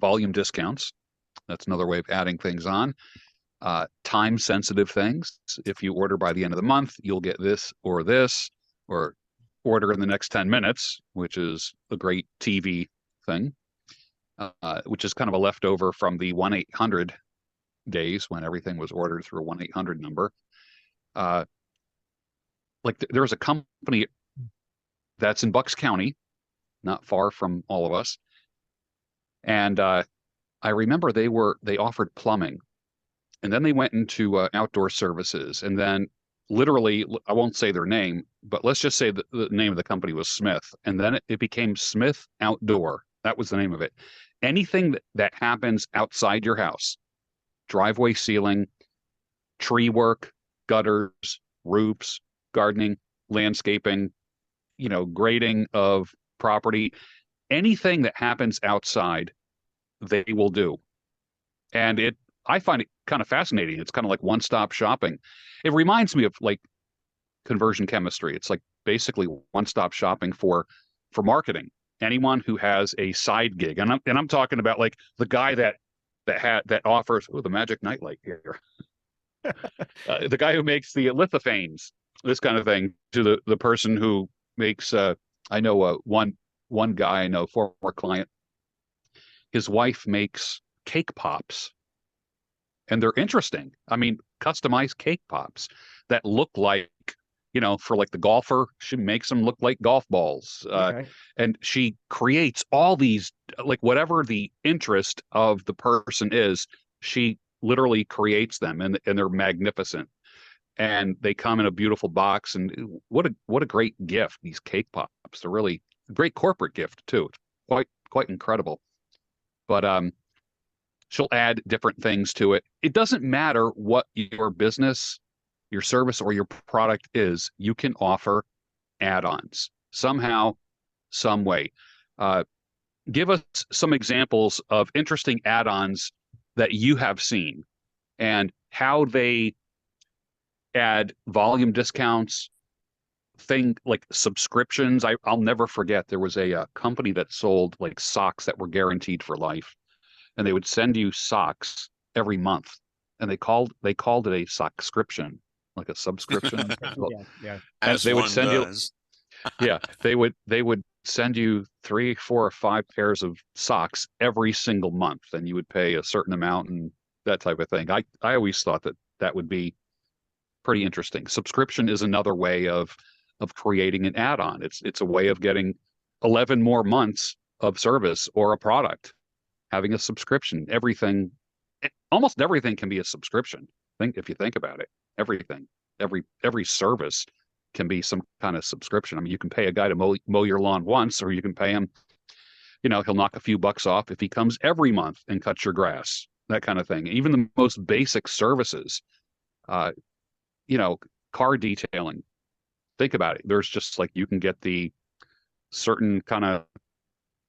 volume discounts. That's another way of adding things on. Time sensitive things. If you order by the end of the month, you'll get this, or order in the next 10 minutes, which is a great TV thing, which is kind of a leftover from the 1-800 days when everything was ordered through a 1-800 number. Like there's a company that's in Bucks County, not far from all of us. And I remember they offered plumbing, and then they went into outdoor services, and then literally, I won't say their name, but let's just say that the name of the company was Smith, and then it became Smith Outdoor. That was the name of it. Anything that happens outside your house, driveway sealing, tree work, gutters, roofs, gardening, landscaping, grading of property, anything that happens outside, they will do. And I find it kind of fascinating. It's kind of like one-stop shopping. It reminds me of like conversion chemistry. It's like basically one-stop shopping for marketing. Anyone who has a side gig, and I'm talking about like the guy that offers the magic nightlight here, the guy who makes the lithophanes, this kind of thing, to the person who makes. I know one guy I know, former client. His wife makes cake pops. And they're interesting. I mean, customized cake pops that look like, for like the golfer, she makes them look like golf balls. Okay. And she creates all these, like whatever the interest of the person is, she literally creates them, and they're magnificent. And they come in a beautiful box. And what a great gift, these cake pops. They're really a great corporate gift too. It's quite incredible. But she'll add different things to it. It doesn't matter what your business, your service, or your product is. You can offer add-ons somehow, some way. Give us some examples of interesting add-ons that you have seen and how they add volume discounts, thing like subscriptions. I'll never forget, there was a company that sold like socks that were guaranteed for life. And they would send you socks every month, and they called it a sockscription, like a subscription. Yeah. And they would send you, they would send you 3, 4, or 5 pairs of socks every single month, and you would pay a certain amount and that type of thing. I always thought that would be pretty interesting. Subscription is another way of creating an add-on. It's a way of getting 11 more months of service or a product. Having a subscription, almost everything can be a subscription. If you think about it, everything, every service can be some kind of subscription. I mean, you can pay a guy to mow your lawn once, or you can pay him, he'll knock a few bucks off if he comes every month and cuts your grass, that kind of thing. Even the most basic services, car detailing. Think about it. There's just like, you can get the certain kind of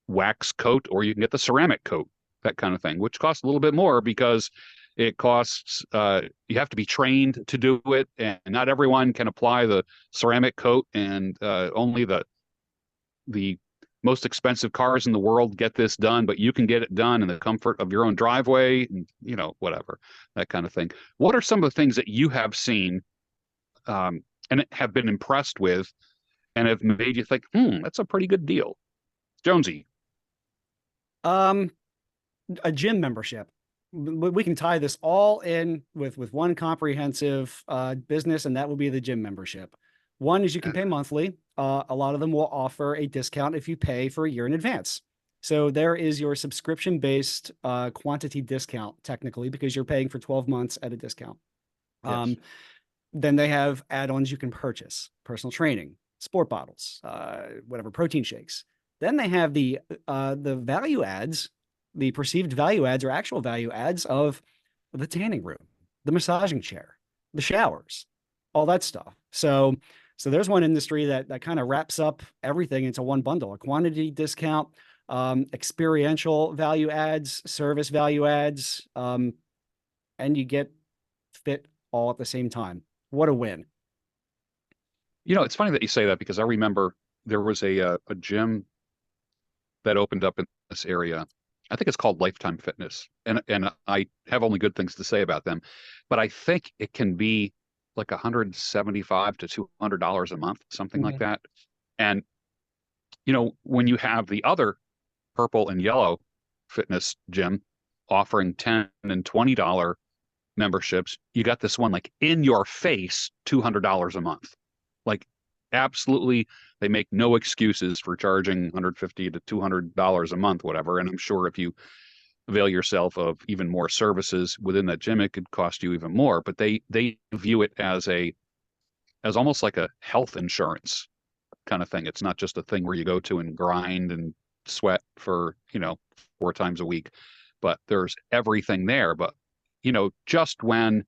wax coat, or you can get the ceramic coat, that kind of thing, which costs a little bit more because it costs, you have to be trained to do it, and not everyone can apply the ceramic coat, and only the most expensive cars in the world get this done, but you can get it done in the comfort of your own driveway, and whatever, that kind of thing. What are some of the things that you have seen and have been impressed with and have made you think, that's a pretty good deal? Jonesy. A gym membership. We can tie this all in with one comprehensive business, and that would be the gym membership. One is you can pay monthly. A lot of them will offer a discount if you pay for a year in advance. So there is your subscription-based quantity discount, technically, because you're paying for 12 months at a discount. Yes. Then they have add-ons you can purchase: personal training, sport bottles, whatever, protein shakes. Then they have the value adds, the perceived value adds or actual value adds of the tanning room, the massaging chair, the showers, all that stuff. So there's one industry that kind of wraps up everything into one bundle: a quantity discount, experiential value adds, service value adds, and you get fit all at the same time. What a win. It's funny that you say that, because I remember there was a gym that opened up in this area, I think it's called Lifetime Fitness, and I have only good things to say about them, but I think it can be like $175 to $200 a month, something like Yeah. that. And when you have the other purple and yellow fitness gym offering $10 and $20 memberships, you got this one like in your face, $200 a month. Like absolutely, they make no excuses for charging $150 to $200 a month, whatever. And I'm sure if you avail yourself of even more services within that gym, it could cost you even more. But they view it as almost like a health insurance kind of thing. It's not just a thing where you go to and grind and sweat for 4 times a week, but there's everything there. But just when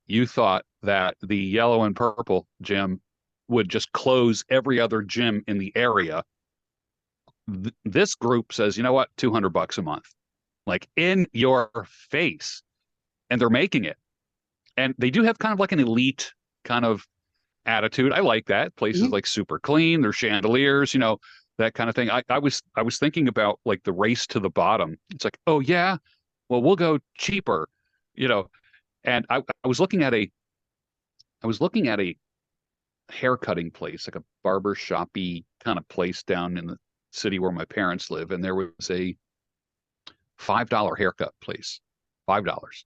you thought that the yellow and purple gym would just close every other gym in the area, this group says, you know what, $200 a month, like in your face, and they're making it. And they do have kind of like an elite kind of attitude. I like that. Places Mhm. like super clean, their chandeliers, that kind of thing. I was thinking about like the race to the bottom. It's like, oh yeah, well we'll go cheaper, you know. And I was looking at a hair cutting place, like a barber shoppy kind of place down in the city where my parents live, and there was a $5 haircut place, $5,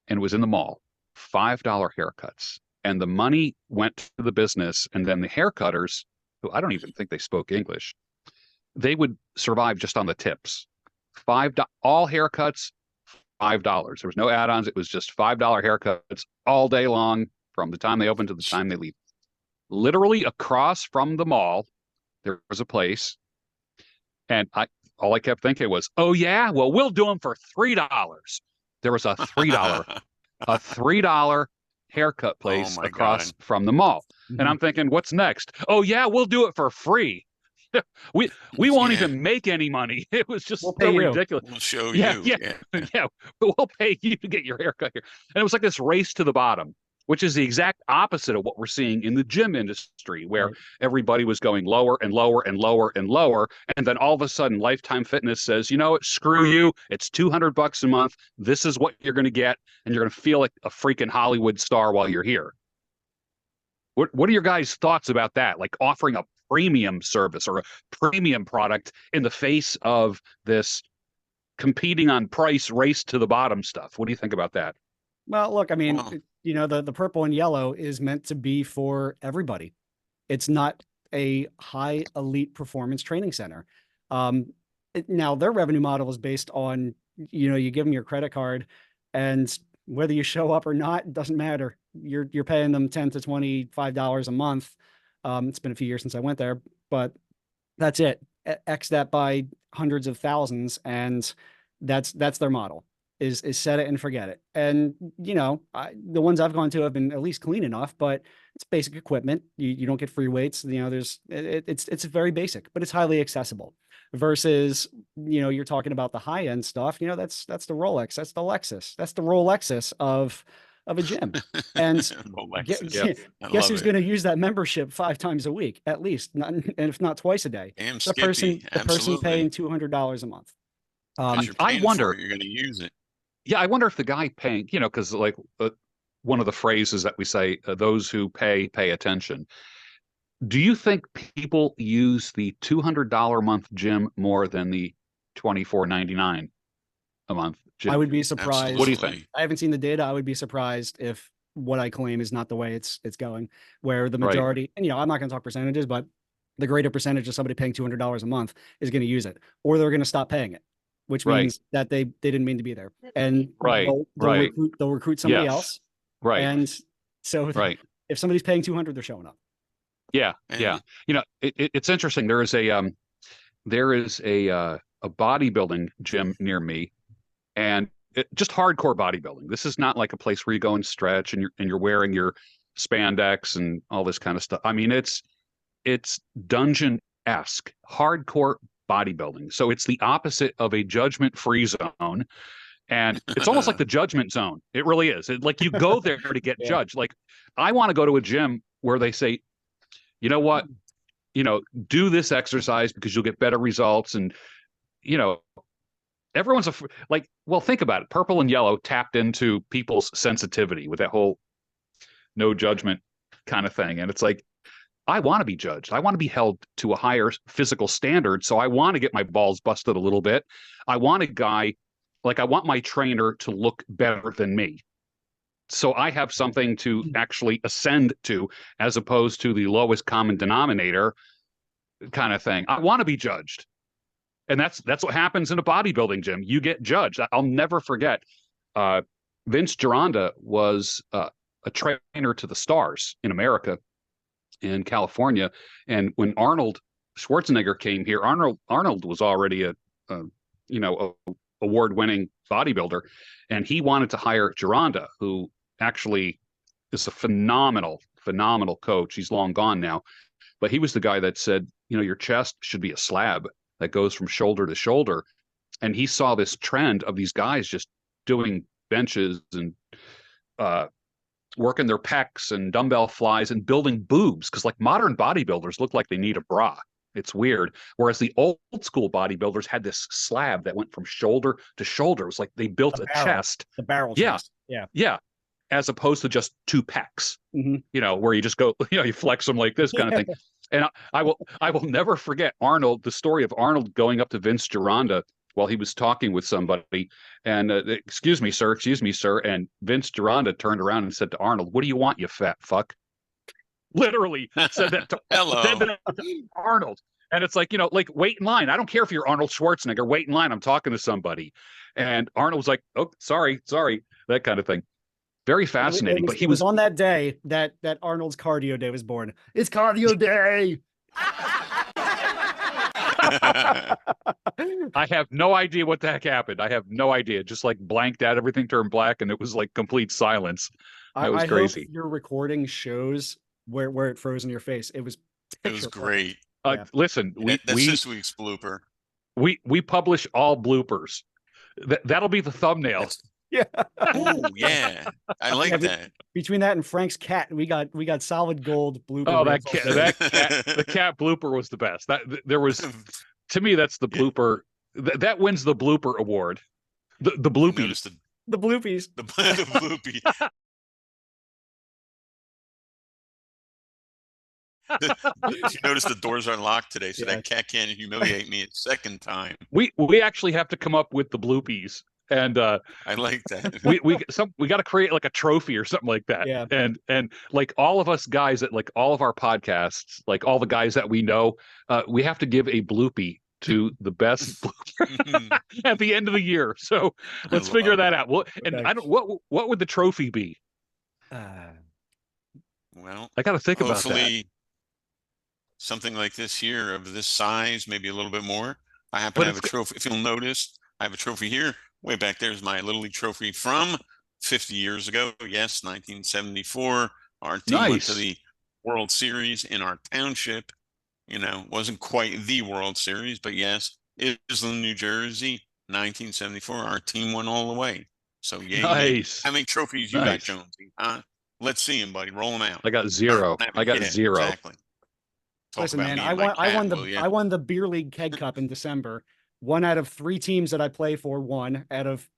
and it was in the mall, $5 haircuts, and the money went to the business, and then the haircutters, who I don't even think they spoke English, they would survive just on the tips. All haircuts, $5. There was no add-ons. It was just $5 haircuts all day long from the time they open to the time they leave. Literally across from the mall, there was a place, and all I kept thinking was, "Oh yeah, well we'll do them for $3." There was a $3 haircut Oh place my across God. from the mall, and Mhm. I'm thinking, what's next? Oh yeah, we'll do it for free. We won't Yeah, even make any money. It was We'll just pay so you. ridiculous. we'll show Yeah, you. yeah, Yeah. yeah. We'll pay you to get your haircut here. And it was like this race to the bottom, which is the exact opposite of what we're seeing in the gym industry, where Right. everybody was going lower and lower and lower and lower. And then all of a sudden, Lifetime Fitness says, you know what, screw you. It's $200 a month. This is what you're going to get. And you're going to feel like a freaking Hollywood star while you're here. What are your guys' thoughts about that? Like offering a premium service or a premium product in the face of this competing on price race to the bottom stuff. What do you think about that? Well, look, I mean, Well, the purple and yellow is meant to be for everybody. It's not a high elite performance training center. Now their revenue model is based on, you give them your credit card, and whether you show up or not, it doesn't matter. You're paying them $10 to $25 a month. It's been a few years since I went there, but that's it. X that by hundreds of thousands, and that's their model. Is set it and forget it. And the ones I've gone to have been at least clean enough, but it's basic equipment. You don't get free weights. It's very basic, but it's highly accessible. Versus, you're talking about the high end stuff. That's the Rolex, that's the Lexus, that's the Rolexus of a gym. And Alexis. Yeah, I guess love who's it. going to use that membership 5 times a week at least, not, and if not twice a day? Damn The person, Skippy. the person paying Absolutely. $200 a month. Because I, you're I paying for wonder. it, you're going to use it. Yeah, I wonder if the guy paying, because like one of the phrases that we say, those who pay attention. Do you think people use the $200 a month gym more than the 24.99 a month I gym? would be surprised. What do you think? Absolutely. I haven't seen the data. I would be surprised if what I claim is not the way it's going, where the Right, majority, and I'm not going to talk percentages, but the greater percentage of somebody paying $200 a month is going to use it, or they're going to stop paying it, which right, means that they didn't mean to be there, and right, right. they'll recruit somebody Yes, else. right, And so right. if somebody's paying 200, they're showing up. Yeah, yeah. And It's interesting. There is a bodybuilding gym near me, and just hardcore bodybuilding. This is not like a place where you go and stretch and you're wearing your spandex and all this kind of stuff. I mean, it's dungeon-esque, hardcore bodybuilding. So it's the opposite of a judgment-free zone. And it's almost like the judgment zone. It really is. Like you go there to get Yeah. judged. Like I want to go to a gym where they say, you know what, do this exercise because you'll get better results, and you know, everyone's like, well, think about it. Purple and yellow tapped into people's sensitivity with that whole no judgment kind of thing. And it's like, I want to be judged. I want to be held to a higher physical standard. So I want to get my balls busted a little bit. I want a guy, like, I want my trainer to look better than me. So I have something to actually ascend to, as opposed to the lowest common denominator kind of thing. I want to be judged. And that's what happens in a bodybuilding gym. You get judged. I'll never forget. Vince Gironda was a trainer to the stars in America, in California, and when Arnold Schwarzenegger came here, Arnold was already a award-winning bodybuilder, and he wanted to hire Gironda, who actually is a phenomenal coach. He's long gone now, but he was the guy that said, your chest should be a slab that goes from shoulder to shoulder. And he saw this trend of these guys just doing benches and working their pecs and dumbbell flies and building boobs, because like modern bodybuilders look like they need a bra. It's weird. Whereas the old school bodybuilders had this slab that went from shoulder to shoulder. It was like they built a chest. The barrel Yeah. chest. Yeah. Yeah. As opposed to just two pecs, where you just go, you flex them like this kind of thing. And I will never forget the story of Arnold going up to Vince Gironda while he was talking with somebody, and excuse me, sir. And Vince Gironda turned around and said to Arnold, "What do you want, you fat fuck?" Literally said that to, said that to Arnold. And it's like, like, wait in line. I don't care if you're Arnold Schwarzenegger, wait in line. I'm talking to somebody. And Arnold was like, "Oh, sorry," that kind of thing. Very fascinating. But he was on that day that Arnold's cardio day was born. It's cardio day. I have no idea what the heck happened. I have no idea. Just like blanked out, everything turned black, and it was like complete silence. That was crazy. Hope your recording shows where it froze in your face. It was great. Listen, that's this week's blooper. We publish all bloopers. That'll be the thumbnail. Yeah. Oh yeah, I like that. Between that and Frank's cat, we got solid gold blooper. Oh, the cat blooper was the best. There was, to me, that's the blooper. That wins the blooper award. The bloopies. The bloopies. The bloopy. You notice the doors are locked today, so that cat can't humiliate me a second time. We actually have to come up with the bloopies. And I like that. we got to create like a trophy or something like that. Yeah. And like all of us guys at like all of our podcasts, like all the guys that we know, we have to give a bloopy to the best blooper at the end of the year. So let's figure that out. What would the trophy be? Well, I got to think about that. Hopefully something like this here of this size, maybe a little bit more. I happen to have a trophy. If you'll notice, I have a trophy here. Way back there's my Little League trophy from 50 years ago. Yes, 1974. Our team went to the World Series in our township. Wasn't quite the World Series, but yes, Island, New Jersey, 1974. Our team went all the way. So yeah, nice. How many trophies you got, Jonesy? Let's see them, buddy. Roll them out. I got zero. Zero. Exactly. Listen, man, I won the Beer League Keg Cup in December. 1 out of 3 teams that I play for won. Out of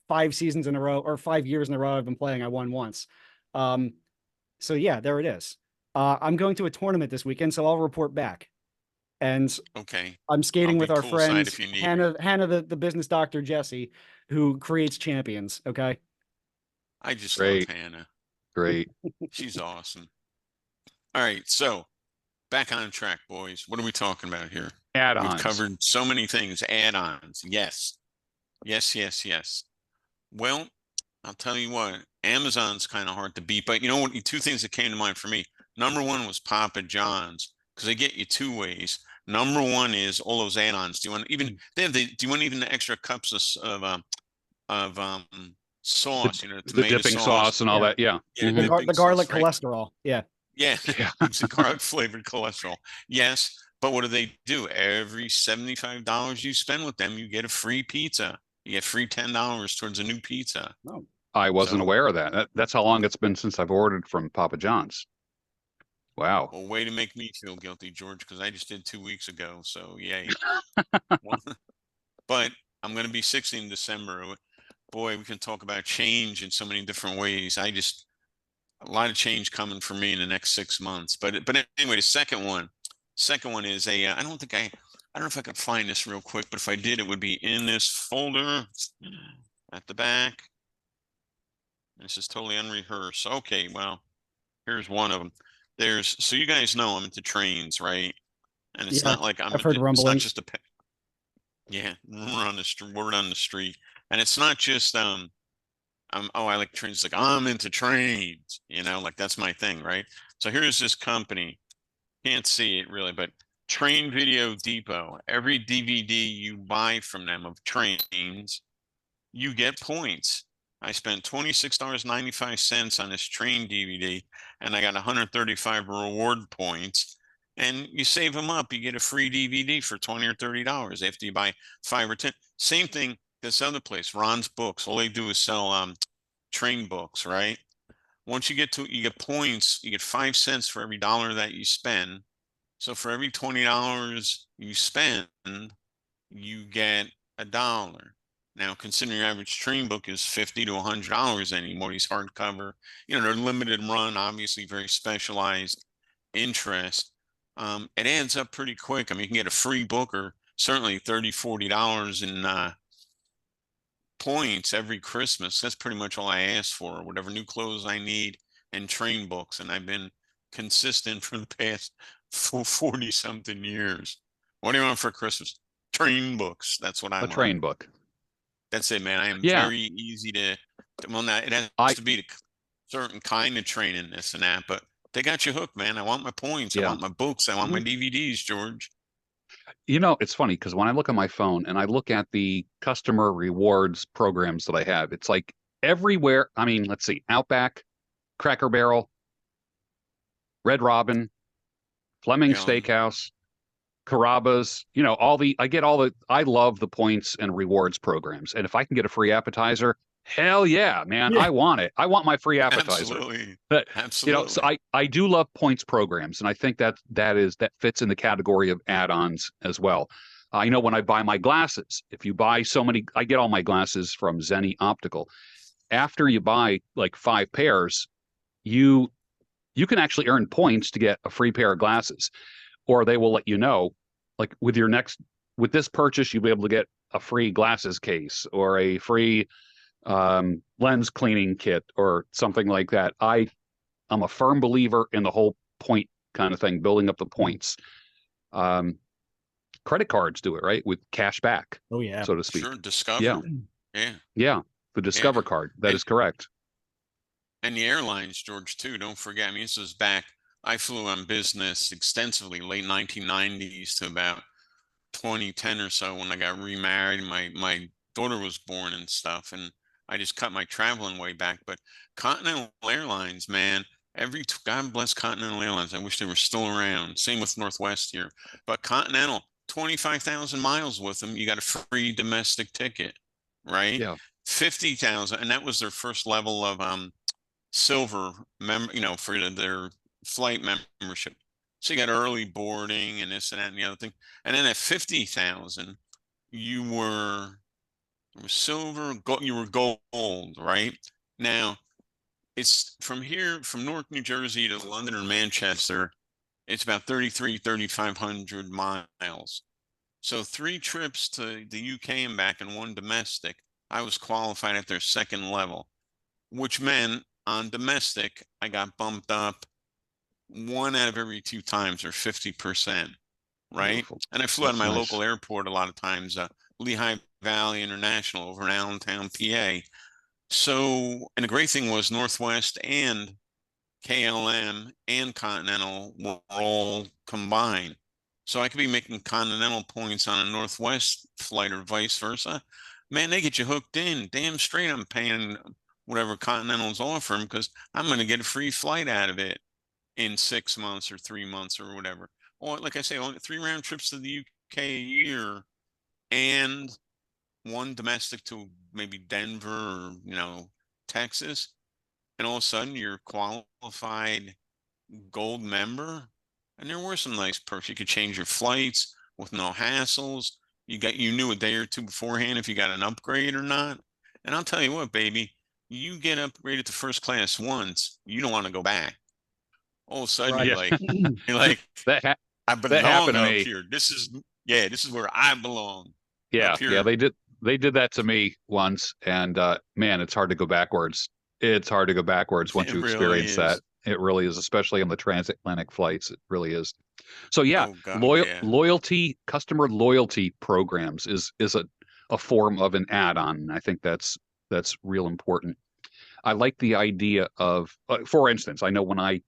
5 seasons in a row, or 5 years in a row I've been playing, I won once. So yeah, there it is. I'm going to a tournament this weekend, so I'll report back. And I'm skating with our friends, Hannah, the business doctor, Jesse, who creates champions. Okay. I just love Hannah. Great. She's awesome. All right. So back on track, boys. What are we talking about here? Add-ons. We've covered so many things. Add-ons. Yes. Well, I'll tell you what, Amazon's kind of hard to beat, but you know what? 2 things that came to mind for me. Number 1 was Papa John's, because they get you 2 ways. Number 1 is all those add-ons. Do you want even the extra cups of sauce? The dipping sauce and all that. Yeah. The garlic cholesterol. Yeah. Yeah. It's the garlic flavored cholesterol. Yes. But what do? Every $75 you spend with them, you get a free pizza. You get free $10 towards a new pizza. Oh. I wasn't aware of that. That's how long it's been since I've ordered from Papa John's. Wow. Well, way to make me feel guilty, George, because I just did 2 weeks ago. So yay. but I'm going to be 60 in December. Boy, we can talk about change in so many different ways. A lot of change coming for me in the next 6 months. But anyway, the second one is I don't know if I could find this real quick, but if I did, it would be in this folder at the back. This is totally unrehearsed. Okay, well, here's one of them. So you guys know I'm into trains, right? And it's Yeah, not like I've heard it's not rumblings. just we're on the street, word on the street. And it's not just I like trains, like I'm into trains, like that's my thing, right? So here's this company. Can't see it really, but Train Video Depot. Every DVD you buy from them of trains, you get points. I spent $26.95 on this train DVD, and I got 135 reward points. And you save them up, you get a free DVD for $20 or $30 after you buy 5 or 10. Same thing this other place, Ron's Books. All they do is sell train books, right? Once you get points, you get 5 cents for every dollar that you spend. So for every $20 you spend, you get $1. Now, considering your average train book is $50 to $100 anymore, these hardcover, they're limited run, obviously very specialized interest. It adds up pretty quick. I mean, you can get a free book or certainly $30, $40 in points every Christmas. That's pretty much all I ask for, whatever new clothes I need and train books. And I've been consistent for the past 40 something years. What do you want for Christmas? Train books. That's what I A want. train book. That's it, man. I am Yeah. very easy well, not, it has to be a certain kind of training, this and that, but they got you hooked, man. I want my points. I want my books. I want my DVDs, George. It's funny because when I look at my phone and I look at the customer rewards programs that I have, it's like everywhere. I mean, let's see, Outback, Cracker Barrel, Red Robin, Fleming Steakhouse, Carrabba's, I love the points and rewards programs. And if I can get a free appetizer, hell yeah, man, Yeah. I want it. I want my free appetizer. Absolutely. But, Absolutely. So I do love points programs. And I think that fits in the category of add-ons as well. I know when I buy my glasses, if you buy I get all my glasses from Zenni Optical. After you buy like 5 pairs, you can actually earn points to get a free pair of glasses, or they will let you know, like with this purchase, you'll be able to get a free glasses case or a free lens cleaning kit or something like that. I'm a firm believer in the whole point kind of thing, building up the points. Credit cards do it, right? With cash back. Oh yeah. So to speak. Sure. Discover. Yeah. The Discover card. That is correct. And the airlines, George, too. Don't forget. I mean, this is back. I flew on business extensively, late 1990s to about 2010 or so when I got remarried. My daughter was born and stuff, and I just cut my traveling way back. But Continental Airlines, man, God bless Continental Airlines. I wish they were still around. Same with Northwest here. But Continental, 25,000 miles with them, you got a free domestic ticket, right? Yeah. 50,000, and that was their first level of silver for their flight membership. So you got early boarding and this and that and the other thing. And then at 50,000, you were silver, you were gold, right? Now it's from Newark, New Jersey to London or Manchester. It's about 3,500 miles. So 3 trips to the UK and back and 1 domestic. I was qualified at their second level, which meant on domestic, I got bumped up 1 out of every 2 times, or 50%, right? Beautiful. And I flew out of my local airport a lot of times, Lehigh Valley International over in Allentown, PA. So, and the great thing was Northwest and KLM and Continental were all combined. So I could be making Continental points on a Northwest flight or vice versa. Man, they get you hooked in. Damn straight I'm paying whatever Continental's offering because I'm going to get a free flight out of it in 6 months or 3 months or whatever. Or like I say, only 3 round trips to the UK a year and 1 domestic to maybe Denver or, Texas. And all of a sudden you're qualified gold member. And there were some nice perks. You could change your flights with no hassles. You knew a day or two beforehand if you got an upgrade or not. And I'll tell you what, baby, you get upgraded to first class once, you don't want to go back. All of a sudden Right. you're like, that ha I that belong happened to up me. here. This is where I belong. Yeah, Up yeah, here. they did that to me once, and man, it's hard to go backwards. It's hard to go backwards once It you really experience that. is. It really is, especially on the transatlantic flights. It really is. So yeah, Oh God, yeah. customer loyalty programs is a form of an add-on. I think that's real important. I like the idea of, for instance, I know when I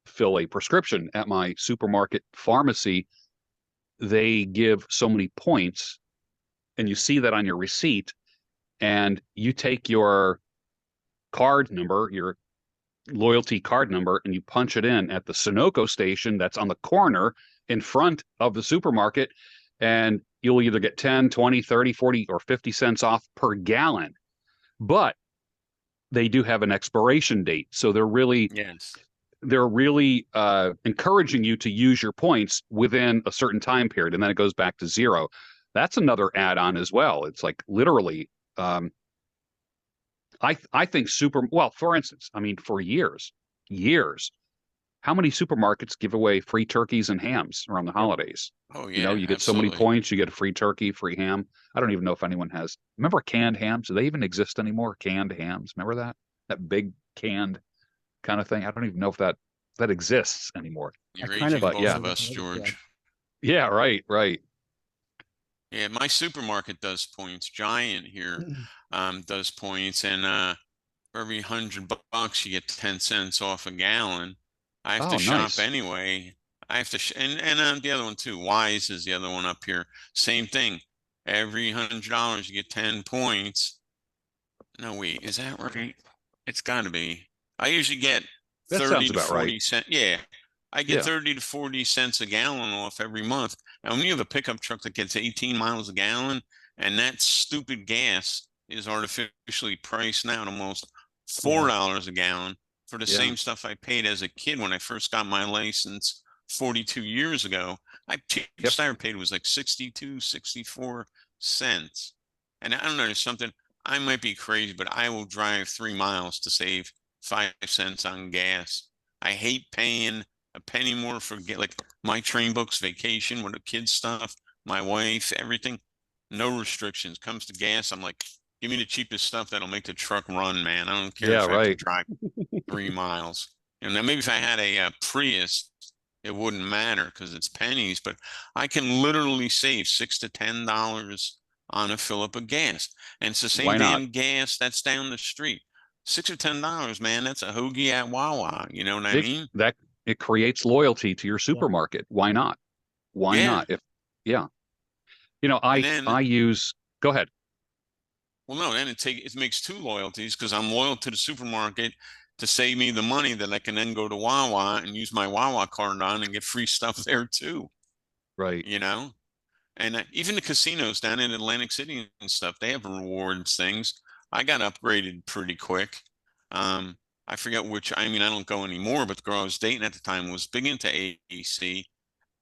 fill a prescription at my supermarket pharmacy, they give so many points, and you see that on your receipt, and you take your card number, your loyalty card number, and you punch it in at the Sunoco station that's on the corner in front of the supermarket, and you'll either get 10, 20, 30, 40, or 50 cents off per gallon. But they do have an expiration date. So Yes. they're really encouraging you to use your points within a certain time period, and then it goes back to zero. That's another add-on as well. It's like literally, I think well, for instance, I mean, for years, how many supermarkets give away free turkeys and hams around the Yep. holidays? Oh You know, yeah, you get so many absolutely. points, you get a free turkey, free ham. I don't even know if anyone has. Remember canned hams? Do they even exist anymore? Canned hams. Remember that? That big canned kind of thing. I don't even know if that exists anymore. I You're kind of aging But both yeah, of us, yeah. George. yeah, right, right. Yeah, my supermarket does points. Giant here does points, and for every $100 you get 10 cents off a gallon. I have to Oh, shop nice. anyway. I have to, and the other one too. Wise is the other one up here. Same thing. Every $100 you get 10 points. No, wait, is that right? It's got to be. I usually get That 30 sounds to about right. 40 cents. Yeah, I get Yeah, 30 to 40 cents a gallon off every month. And when you have a pickup truck that gets 18 miles a gallon, and that stupid gas is artificially priced now at almost Yeah. $4 a gallon for the yeah, same stuff I paid as a kid when I first got my license 42 years ago. yep. Cheapest I ever paid was like 62, 64 cents. And I don't know, there's something, I might be crazy, but I will drive 3 miles to save 5 cents on gas. I hate paying a penny more for like my train books, vacation with the kids stuff, my wife, everything. No restrictions. Comes to gas, I'm like, give me the cheapest stuff that'll make the truck run, man. I don't care Yeah, if I have to right. drive 3 miles. And then maybe if I had a Prius, it wouldn't matter because it's pennies, but I can literally save $6 to $10 on a fill up of gas. And it's the same Why not? damn gas that's down the street. $6 or $10, man. That's a hoagie at Wawa. You know what I It mean? that it creates loyalty to your Yeah. supermarket. Why not? Why Yeah. not? If yeah, And then, I use. Go ahead. well, no, then it makes two loyalties because I'm loyal to the supermarket to save me the money that I can then go to Wawa and use my Wawa card on and get free stuff there too. Right. You know? And even the casinos down in Atlantic City and stuff, they have rewards things. I got upgraded pretty quick. I forget which, I mean, I don't go anymore, but the girl I was dating at the time was big into AC.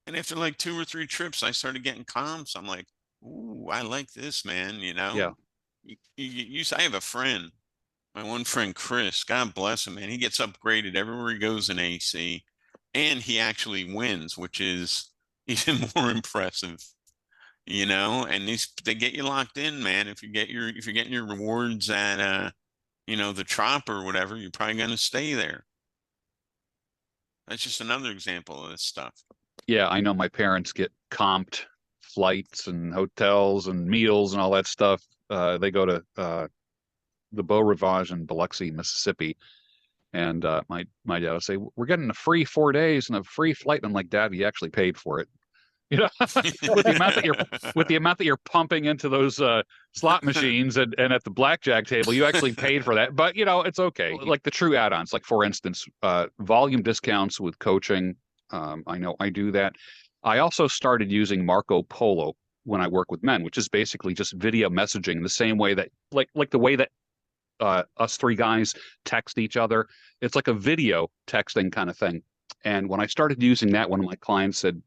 And after like 2 or 3 trips, I started getting comps. I'm like, ooh, I like this, man. You know, Yeah. I have a friend, my one friend, Chris, God bless him, man. He gets upgraded everywhere he goes in AC, and he actually wins, which is even more impressive. And they get you locked in, man. If you're getting your rewards at the Trop or whatever, you're probably gonna stay there. That's just another example of this stuff. Yeah, I know my parents get comped flights and hotels and meals and all that stuff. They go to the Beau Rivage in Biloxi, Mississippi, and my dad will say, "We're getting a free 4 days and a free flight." And I'm like, "Dad, you actually paid for it." You know, with the amount that you're pumping into those slot machines and at the blackjack table, you actually paid for that. But it's okay. Like the true add-ons, like for instance, volume discounts with coaching. I know I do that. I also started using Marco Polo when I work with men, which is basically just video messaging, the same way that like the way that us three guys text each other. It's like a video texting kind of thing. And when I started using that, one of my clients said,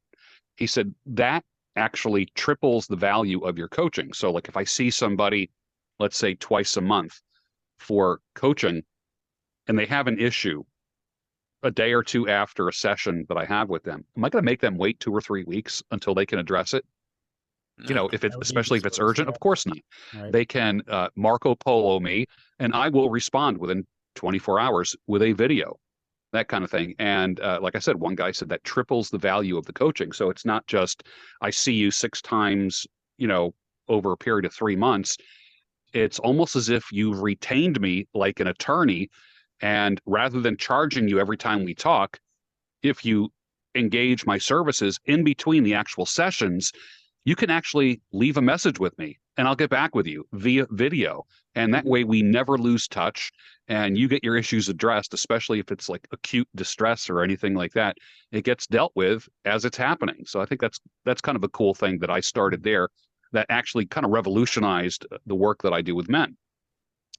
he said that actually triples the value of your coaching. So like if I see somebody, let's say twice a month for coaching, and they have an issue a day or two after a session that I have with them, am I going to make them wait 2 or 3 weeks until they can address it? You know, No. if it's, That would be especially if it's useless. urgent, Yeah. of course not. Right. They can Marco Polo me, and I will respond within 24 hours with a video, that kind of thing. And like I said, one guy said that triples the value of the coaching. So it's not just I see you 6 times, you know, over a period of 3 months. It's almost as if you've retained me like an attorney. And rather than charging you every time we talk, if you engage my services in between the actual sessions, you can actually leave a message with me and I'll get back with you via video. And that way we never lose touch and you get your issues addressed, especially if it's like acute distress or anything like that. It gets dealt with as it's happening. So I think that's kind of a cool thing that I started there that actually kind of revolutionized the work that I do with men.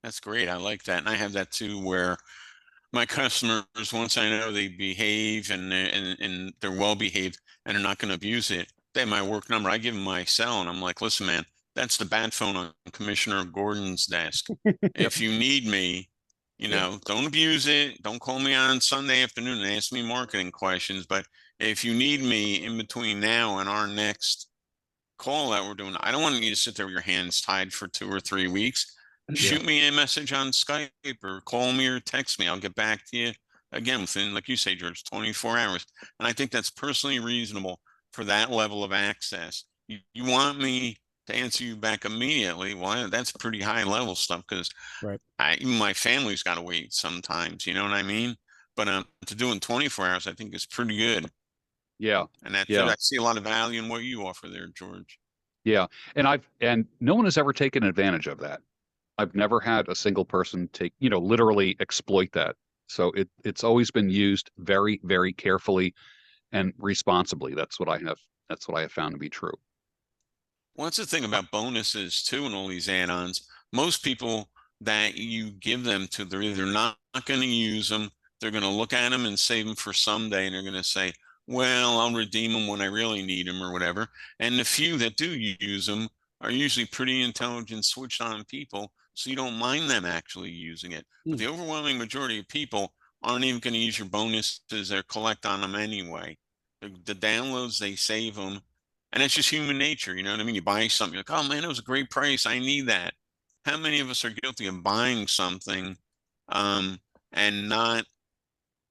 That's great. I like that. And I have that too, where my customers, once I know they behave and they're well behaved and they're not going to abuse it, they have my work number. I give them my cell and I'm like, listen, man, that's the bat phone on Commissioner Gordon's desk. If you need me, you know, don't abuse it. Don't call me on Sunday afternoon and ask me marketing questions. But if you need me in between now and our next call that we're doing, I don't want you to sit there with your hands tied for 2 or 3 weeks. Shoot me a message on Skype or call me or text me. I'll get back to you again within, like you say, George, 24 hours. And I think that's personally reasonable for that level of access. You want me to answer you back immediately? Well, that's pretty high level stuff because Right. even my family's got to wait sometimes. You know what I mean? But to do in 24 hours, I think is pretty good. Yeah. And that's Yeah. I see a lot of value in what you offer there, George. Yeah. And no one has ever taken advantage of that. I've never had a single person take, you know, literally exploit that. So it's always been used very, very carefully and responsibly. That's what I have found to be true. Well, that's the thing about bonuses too and all these add-ons. Most people that you give them to, they're either not going to use them, they're going to look at them and save them for someday, and they're going to say, well, I'll redeem them when I really need them or whatever. And the few that do use them are usually pretty intelligent, switched on people, so you don't mind them actually using it. But the overwhelming majority of people aren't even going to use your bonuses or collect on them anyway. The downloads, they save them. And it's just human nature, you know what I mean? You buy something, you're like, oh man, it was a great price. I need that. How many of us are guilty of buying something and not,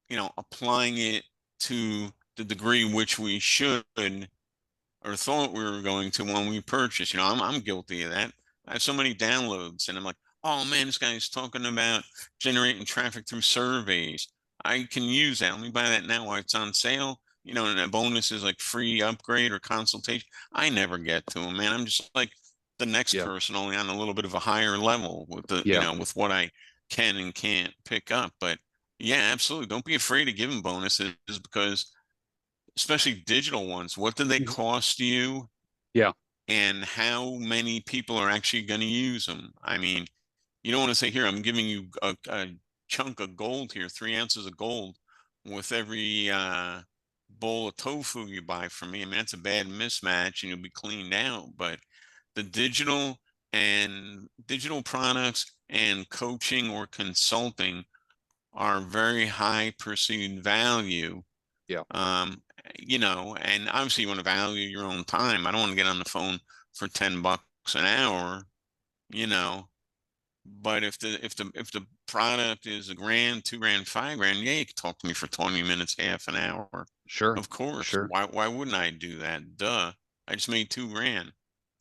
you know, applying it to the degree which we should or thought we were going to when we purchased? You know, I'm guilty of that. I have so many downloads and I'm like, oh man, this guy's talking about generating traffic through surveys. I can use that. Let me buy that now while it's on sale. You know, and a bonus is like free upgrade or consultation. I never get to them, man. I'm just like the next Yeah. person, only on a little bit of a higher level with the, you Yeah. know, with what I can and can't pick up. But yeah, absolutely. Don't be afraid of giving bonuses because especially digital ones, what do they cost you? Yeah. And how many people are actually going to use them? I mean, you don't want to say, here, I'm giving you a chunk of gold here, 3 ounces of gold with every bowl of tofu you buy from me. I mean, that's a bad mismatch and you'll be cleaned out. But the digital products and coaching or consulting are very high perceived value. Yeah. You know, and obviously you want to value your own time. I don't want to get on the phone for $10 an hour, you know. But if the product is $1,000, $2,000, $5,000, yeah, you can talk to me for 20 minutes, half an hour. Sure. Of course. Sure. Why wouldn't I do that? Duh. I just made $2,000.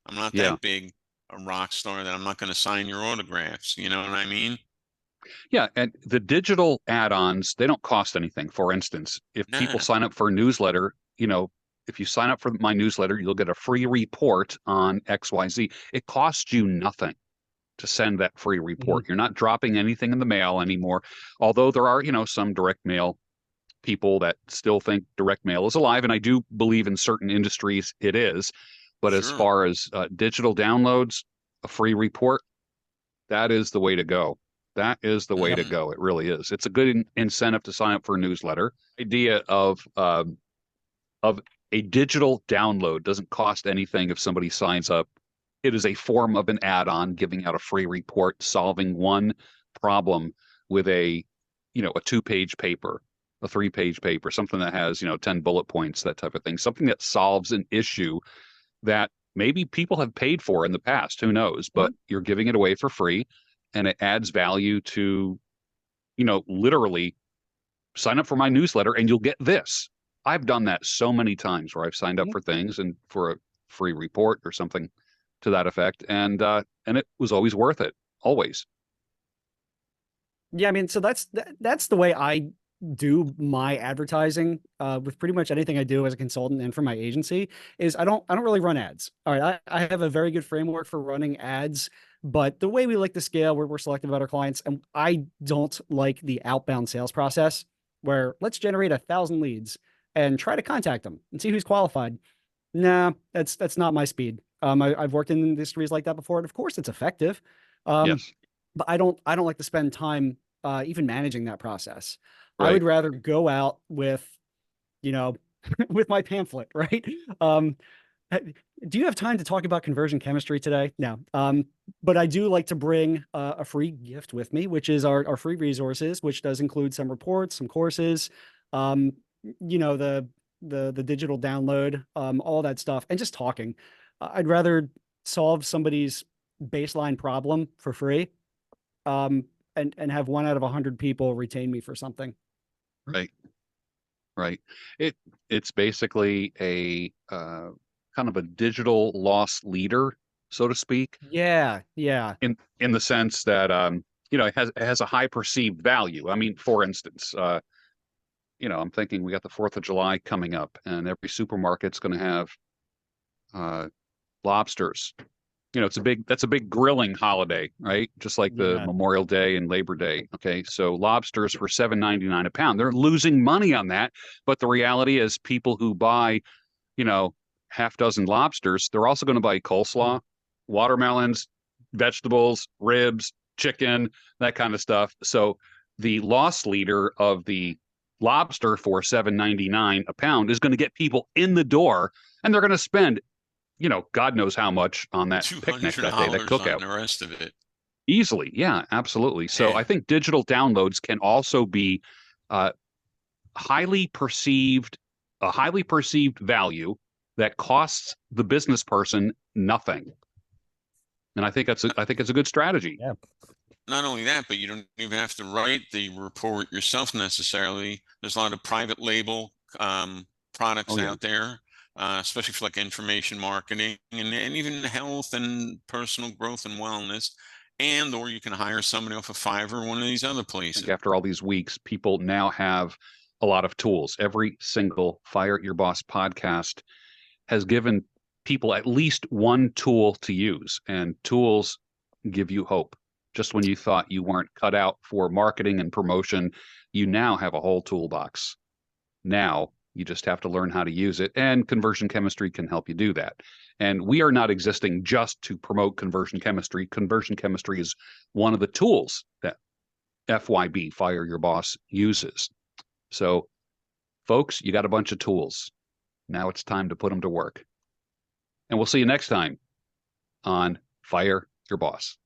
I'm not Yeah. that big a rock star that I'm not going to sign your autographs. You know what I mean? Yeah, and the digital add-ons, they don't cost anything. For instance, if people Nah, sign up for a newsletter, you know, if you sign up for my newsletter, you'll get a free report on XYZ. It costs you nothing to send that free report. You're not dropping anything in the mail anymore. Although there are, you know, some direct mail people that still think direct mail is alive, and I do believe in certain industries it is. But as sure. far as digital downloads, a free report, that is the way to go. That is the way to go. It really is. It's a good incentive to sign up for a newsletter. Idea of A digital download doesn't cost anything if somebody signs up. It is a form of an add-on, giving out a free report, solving one problem with a 2-page paper, a 3-page paper, something that has, 10 bullet points, that type of thing, something that solves an issue that maybe people have paid for in the past, who knows, but you're giving it away for free, and it adds value to, literally sign up for my newsletter and you'll get this. I've done that so many times where I've signed up for things and for a free report or something to that effect, and it was always worth it, always. Yeah, I mean, so that's the way I do my advertising with pretty much anything I do as a consultant and for my agency. Is I don't really run ads. All right, I have a very good framework for running ads, but the way we like to scale, we're selective about our clients, and I don't like the outbound sales process where let's generate 1,000 leads and try to contact them and see who's qualified. Nah, that's not my speed. I've worked in industries like that before, and of course it's effective. Yes. But I don't like to spend time even managing that process. Right. I would rather go out with, with my pamphlet, right? Do you have time to talk about conversion chemistry today? No. But I do like to bring a free gift with me, which is our free resources, which does include some reports, some courses, the digital download, all that stuff, and just talking. I'd rather solve somebody's baseline problem for free, and have 1 out of 100 people retain me for something. Right. It's basically a kind of a digital loss leader, so to speak. Yeah. In the sense that it has a high perceived value. I mean, for instance, I'm thinking we got the 4th of July coming up, and every supermarket's going to have lobsters. That's a big grilling holiday, right? Just like the Memorial Day and Labor Day. Okay. So lobsters for $7.99 a pound. They're losing money on that. But the reality is people who buy, half dozen lobsters, they're also going to buy coleslaw, watermelons, vegetables, ribs, chicken, that kind of stuff. So the loss leader of the lobster for $7.99 a pound is going to get people in the door, and they're going to spend God knows how much on that picnic that day, that cookout. The rest of it. Easily. Yeah, absolutely. So I think digital downloads can also be a highly perceived value that costs the business person nothing. And I think it's a good strategy. Yeah. Not only that, but you don't even have to write the report yourself necessarily. There's a lot of private label products out there. Especially for like information marketing and even health and personal growth and wellness, or you can hire somebody off of Fiverr or one of these other places. After all these weeks, people now have a lot of tools. Every single Fire Your Boss podcast has given people at least one tool to use, and tools give you hope. Just when you thought you weren't cut out for marketing and promotion, you now have a whole toolbox. Now you just have to learn how to use it, and conversion chemistry can help you do that. And we are not existing just to promote conversion chemistry. Conversion chemistry is one of the tools that FYB, Fire Your Boss, uses. So, folks, you got a bunch of tools. Now it's time to put them to work. And we'll see you next time on Fire Your Boss.